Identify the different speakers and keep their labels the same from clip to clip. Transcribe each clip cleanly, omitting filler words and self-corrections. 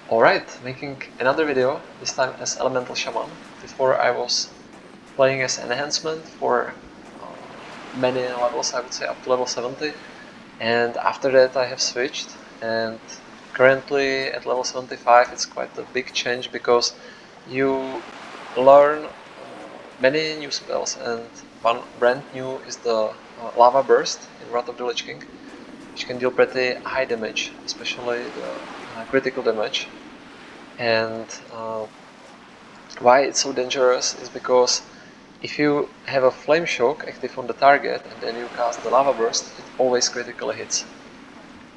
Speaker 1: Alright, making another video, this time as Elemental Shaman. Before I was playing as Enhancement for many levels, I would say up to level 70. And after that I have switched, and currently at level 75 it's quite a big change because you learn many new spells, and one brand new is the Lava Burst in Wrath of the Lich King, which can deal pretty high damage, especially the critical damage. And why it's so dangerous is because if you have a Flame Shock active on the target and then you cast the Lava Burst, it always critically hits,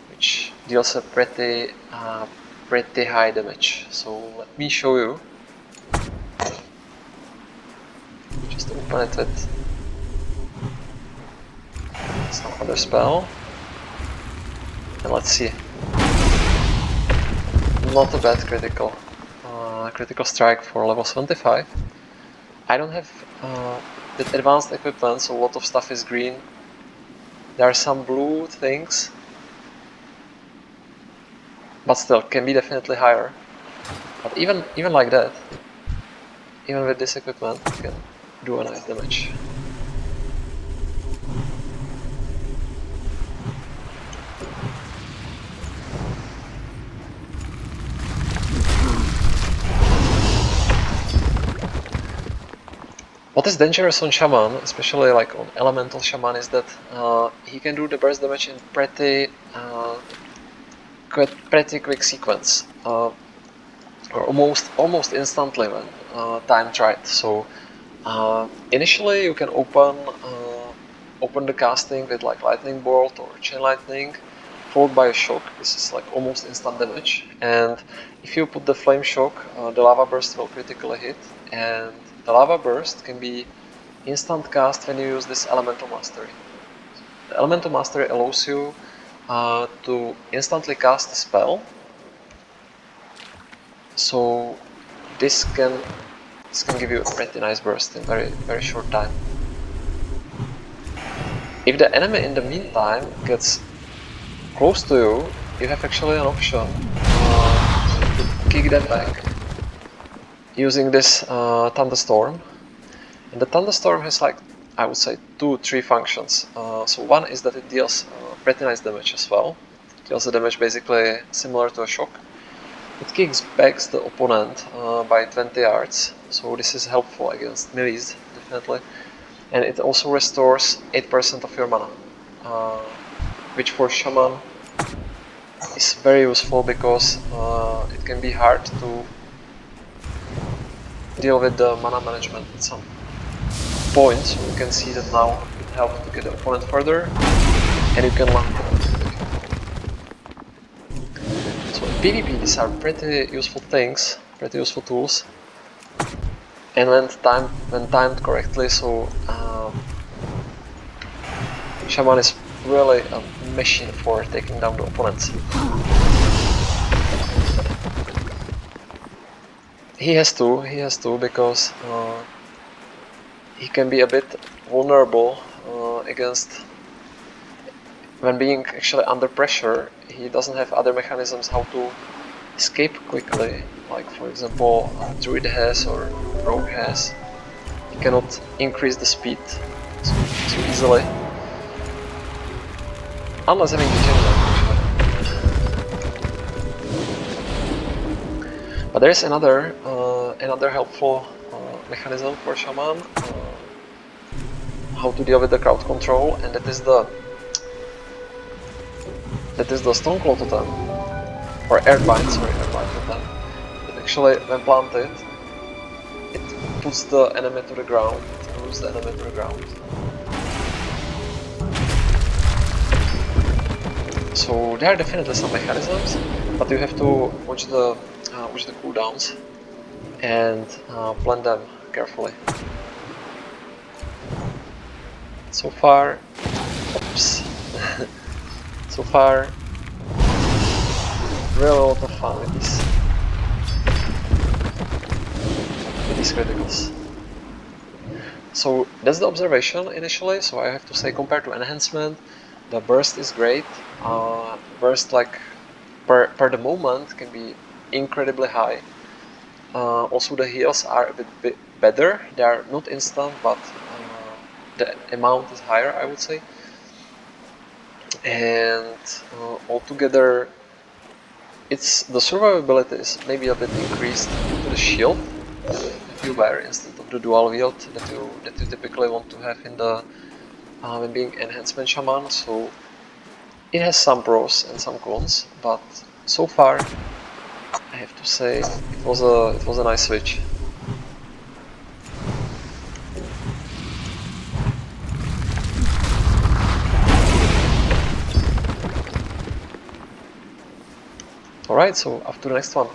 Speaker 1: which deals a pretty high damage. So let me show you. Just open it with some other spell, and let's see. Not a bad critical strike for level 75. I don't have that advanced equipment, so a lot of stuff is green. There are some blue things, but still can be definitely higher. But even like that, even with this equipment, you can do a nice damage. What is dangerous on Shaman, especially like on Elemental Shaman, is that he can do the burst damage in pretty quick sequence, or almost instantly when timed right. So initially you can open the casting with like Lightning Bolt or Chain Lightning, followed by a shock. This is like almost instant damage, and if you put the Flame Shock, the Lava Burst will critically hit, and the Lava Burst can be instant cast when you use this Elemental Mastery. The Elemental Mastery allows you to instantly cast a spell, so this can give you a pretty nice burst in very short time. If the enemy in the meantime gets close to you, you have actually an option to kick them back using this Thunderstorm. And the Thunderstorm has, like, I would say 2-3 functions. So one is that it deals pretty nice damage as well. It deals the damage basically similar to a shock. It kicks back the opponent by 20 yards, so this is helpful against melees, definitely. And it also restores 8% of your mana, which for Shaman is very useful because it can be hard to deal with the mana management at some point. So you can see that now it helps to get the opponent further, and you can land it. So in PvP these are pretty useful things, pretty useful tools, and when timed correctly. So Shaman is really a machine for taking down the opponents. He has to because he can be a bit vulnerable against when being actually under pressure. He doesn't have other mechanisms how to escape quickly, like for example Druid has or Rogue has. He cannot increase the speed so easily, unless having to change that actually. But there is another helpful mechanism for Shaman, how to deal with the crowd control, and that is the Stoneclaw Totem, or Earthbind Totem. That actually, when planted, it puts the enemy to the ground, it moves the enemy to the ground. So there are definitely some mechanisms, but you have to watch the cooldowns and plan them carefully. So far, oops. So far, really a lot of fun with these criticals. So that's the observation initially. So I have to say, compared to Enhancement, the burst is great. Burst, like per the moment, can be incredibly high. Also the heals are a bit better. They are not instant, but the amount is higher, I would say. And altogether, the survivability is maybe a bit increased due to the shield that you wear instead of the dual wield that you typically want to have in the when being enhancement shaman. So it has some pros and some cons, but so far I have to say it was a nice switch. Alright, so up to the next one.